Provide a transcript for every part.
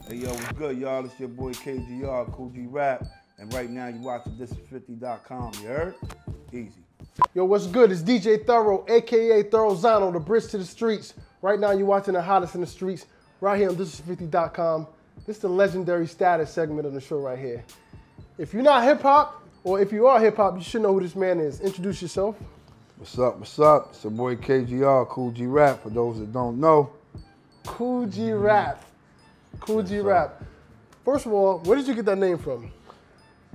Hey yo, what's good, y'all? It's your boy KGR, Kool G Rap, and right now you watching Thisis50.com. You heard? Easy. Yo, what's good? It's DJ Thoro, aka Thorozano, the bridge to the streets. Right now you're watching the hottest in the streets, right here on Thisis50.com. This is the legendary status segment of the show right here. If you're not hip hop, or if you are hip hop, you should know who this man is. Introduce yourself. What's up? What's up? It's your boy KGR, Kool G Rap. For those that don't know, Kool G Rap. Kool G Rap. First of all, where did you get that name from?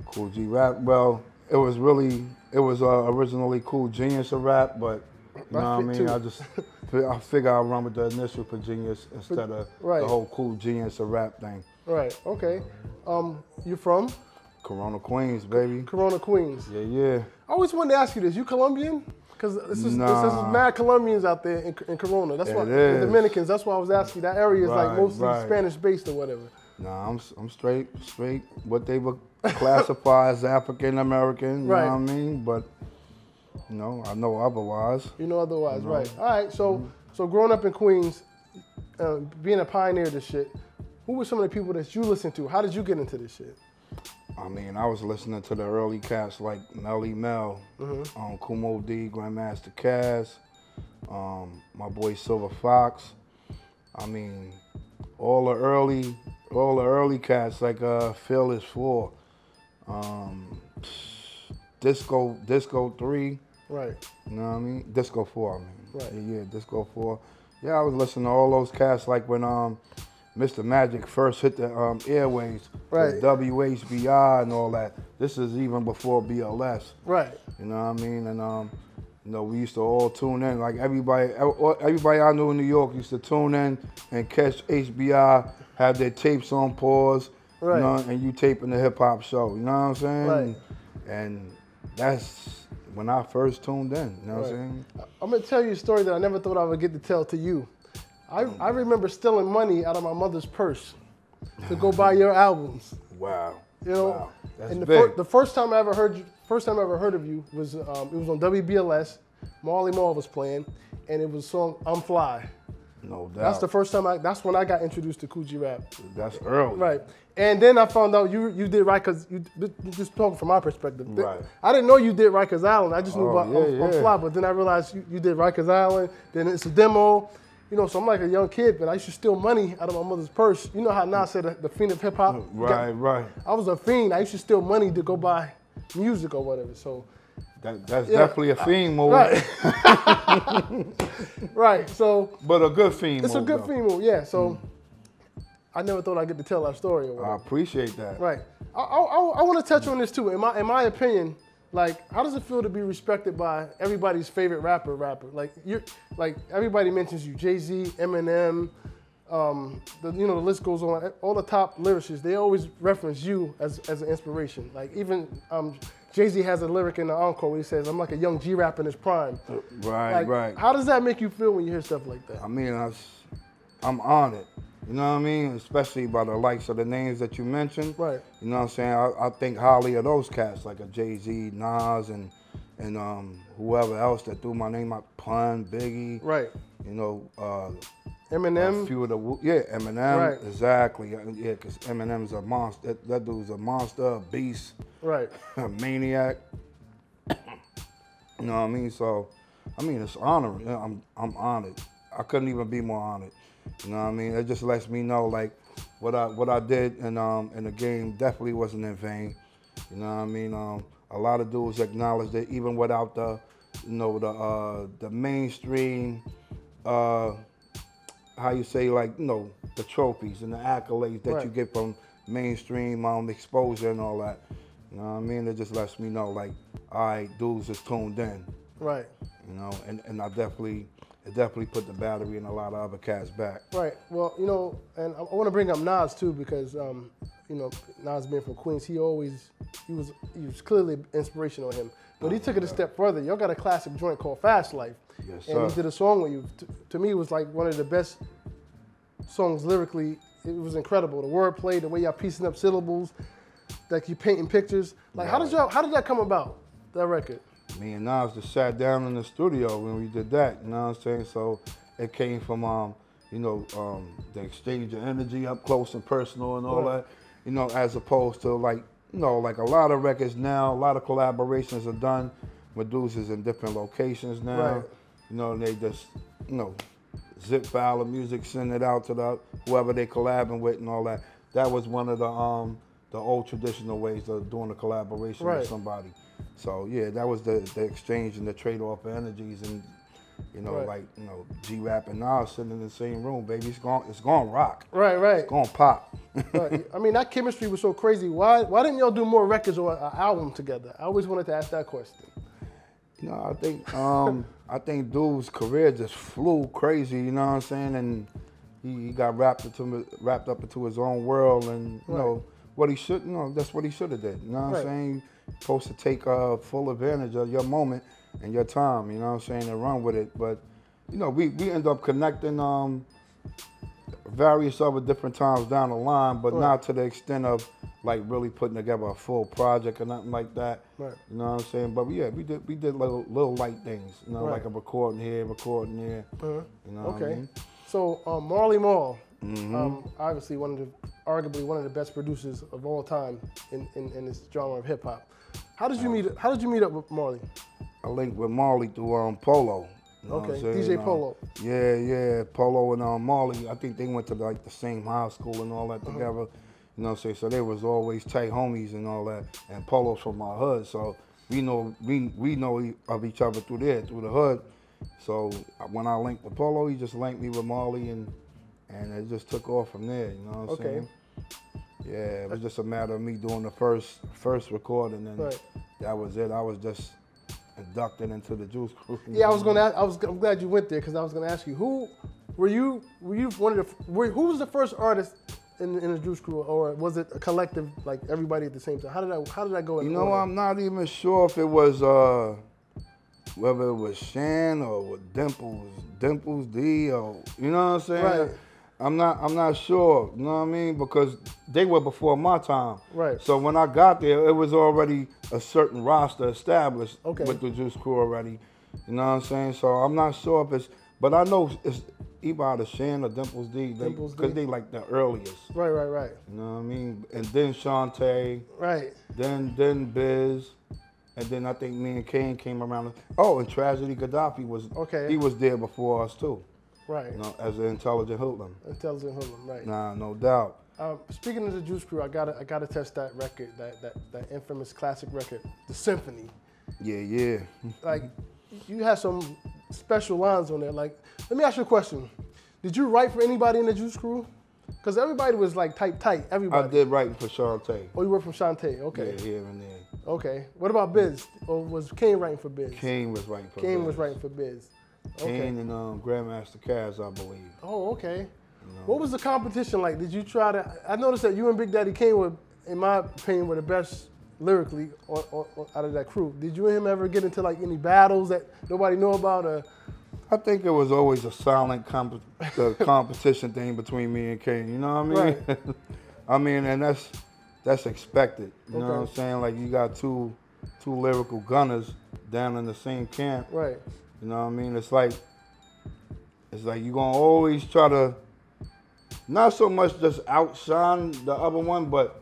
Kool G Rap. Well, it was originally Kool Genius of Rap, but you know what I mean. I figure I'll run with the initial for Genius instead of the whole Kool Genius of Rap thing. Right. Okay. You from? Corona, Queens, baby. Corona, Queens. Yeah, yeah. I always wanted to ask you this. You Colombian? Because this is mad Colombians out there in Corona. That's why the Dominicans. That's why I was asking. That area is like mostly Spanish based or whatever. Nah, I'm straight. What they would classify as African American. You know what I mean? But you know, I know otherwise. You know otherwise, right? All right. So growing up in Queens, being a pioneer of this shit, who were some of the people that you listened to? How did you get into this shit? I mean, I was listening to the early cats like Melly Mel, Kumo D, Grandmaster Caz, my boy Silver Fox. I mean, all the early cats like Fearless 4, Disco 3. Right. You know what I mean? Disco 4, I mean. Right. Yeah, Disco 4. Yeah, I was listening to all those cats like when Mr. Magic first hit the airways, with WHBI and all that. This is even before BLS. Right. You know what I mean? And you know, we used to all tune in. Like everybody I knew in New York used to tune in and catch HBI, have their tapes on pause, you know, and you taping the hip hop show. You know what I'm saying? Right. And that's when I first tuned in. You know what I'm saying? I'm gonna tell you a story that I never thought I would get to tell to you. I remember stealing money out of my mother's purse to go buy your albums. Wow. You know, wow. That's and big. the first time I ever heard of you was it was on WBLS. Marley Marl was playing, and it was the song "I'm Fly." No doubt. That's the first time that's when I got introduced to Kool G Rap. That's early. Right. And then I found out you did Rikers. You just talking from my perspective. Right. I didn't know you did Rikers Island. I just knew about I'm Fly, but then I realized you did Rikers Island. Then it's a demo. You know, so I'm like a young kid, but I used to steal money out of my mother's purse. You know how Nas said the fiend of hip hop? Right. I was a fiend. I used to steal money to go buy music or whatever. So that's definitely a fiend move. Right. Right. So but a good fiend move. It's a good fiend move, yeah. So I never thought I'd get to tell that story or whatever. I appreciate that. Right. I want to touch on this too. In my opinion, like, how does it feel to be respected by everybody's favorite rapper? Like everybody mentions you, Jay-Z, Eminem, the list goes on. All the top lyricists, they always reference you as an inspiration. Like even Jay-Z has a lyric in the encore where he says, "I'm like a young G-Rap in his prime." Right. How does that make you feel when you hear stuff like that? I mean, I'm honored. You know what I mean? Especially by the likes of the names that you mentioned. Right. You know what I'm saying? I think highly of those cats, like a Jay-Z, Nas, and whoever else that threw my name out, Pun, Biggie. Right. You know, Eminem. A few of the, Eminem. Right. Exactly. Yeah, because Eminem's a monster. That dude's a monster, a beast. Right. A maniac. You know what I mean? So, I mean, it's honoring. You know, I'm honored. I couldn't even be more honored. You know what I mean? It just lets me know, like, what I did in the game definitely wasn't in vain. You know what I mean? A lot of dudes acknowledge that even without the mainstream, how you say, like, the trophies and the accolades that you get from mainstream exposure and all that. You know what I mean? It just lets me know, like, all right, dudes is tuned in. Right. You know, and it definitely put the battery in a lot of other cats back. Right. Well, and I want to bring up Nas too because, Nas being from Queens, he was clearly inspirational on him. But he took it a step further. Y'all got a classic joint called Fast Life. Yes, sir. And he did a song with you. To me, it was like one of the best songs lyrically. It was incredible. The wordplay, the way y'all piecing up syllables, like you painting pictures. Like, how did that come about, that record? Me and Nas just sat down in the studio when we did that, you know what I'm saying? So it came from you know, the exchange of energy up close and personal and all that, you know, as opposed to like, you know, like a lot of records now, a lot of collaborations are done with dudes is in different locations now. You know, they just, you know, zip file of music, send it out to whoever they collabing with and all that. That was one of the old traditional ways of doing a collaboration with somebody. So yeah, that was the exchange and the trade-off of energies, and you know, like, you know, G Rap and Nas sitting in the same room, baby, it's gonna rock. It's gonna pop. I mean, that chemistry was so crazy. Why didn't y'all do more records or an album together? I always wanted to ask that question. You know, I think dude's career just flew crazy, you know what I'm saying? And he got wrapped up into his own world, and you know what he should, you know, that's what he should have did. You know what I'm saying? You're supposed to take full advantage of your moment and your time, you know what I'm saying, and run with it. But you know, we end up connecting various other different times down the line, but not to the extent of like really putting together a full project or nothing like that. You know what I'm saying? But yeah, we did little light things, you know, like a recording here, recording there. You know what I mean? So Marley Marl, obviously arguably one of the best producers of all time in this genre of hip hop. How did you meet up with Marley? I linked with Marley through Polo. You know DJ Polo. Yeah, Polo and Marley. I think they went to like the same high school and all that together. You know what I'm saying? So they was always tight homies and all that. And Polo's from my hood, so we know of each other through the hood. So when I linked with Polo, he just linked me with Marley, and it just took off from there. You know what I'm saying? Yeah, it was just a matter of me doing the first recording, and that was it. I was just inducted into the Juice Crew. Yeah, I'm glad you went there, because I was gonna ask you, who was the first artist in the Juice Crew, or was it a collective, like everybody at the same time? How did that go? You know, I'm not even sure if it was whether it was Shan or with Dimples D, or you know what I'm saying? I'm not sure, you know what I mean? Because they were before my time. So when I got there, it was already a certain roster established with the Juice Crew already. You know what I'm saying? So I'm not sure if it's, but I know it's either Shan or Dimples D, because they like the earliest. Right. You know what I mean? And then Shantae. Then Biz. And then I think me and Kane came around. Oh, and Tragedy Gaddafi was he was there before us too. You know, as an intelligent hoodlum. Nah, no doubt. Speaking of the Juice Crew, I gotta test that record, that infamous classic record, The Symphony. Yeah. Like, you had some special lines on there. Like, let me ask you a question. Did you write for anybody in the Juice Crew? Because everybody was like tight, everybody. I did writing for Shantae. Oh, you worked for Shantae, okay. Yeah, here and there. Okay. What about Biz? Or was Kane writing for Biz? Kane was writing for Biz. Kane was writing for Biz. Kane and Grandmaster Caz, I believe. Oh, okay. You know. What was the competition like? Did you try to, I noticed that you and Big Daddy Kane were, in my opinion, were the best lyrically out of that crew. Did you and him ever get into like any battles that nobody know about? Or? I think it was always a silent competition thing between me and Kane, you know what I mean? I mean, and that's expected, you know what I'm saying? Like, you got two lyrical gunners down in the same camp. You know what I mean? It's like you're gonna always try to, not so much just outshine the other one, but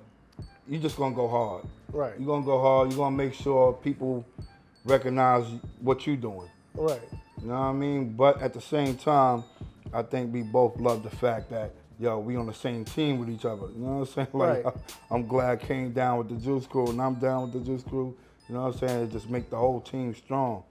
you're just gonna go hard. You're gonna go hard, you're gonna make sure people recognize what you're doing. You know what I mean? But at the same time, I think we both love the fact that, yo, we on the same team with each other. You know what I'm saying? Like, I'm glad Kane down with the Juice Crew, and I'm down with the Juice Crew. You know what I'm saying? It just make the whole team strong.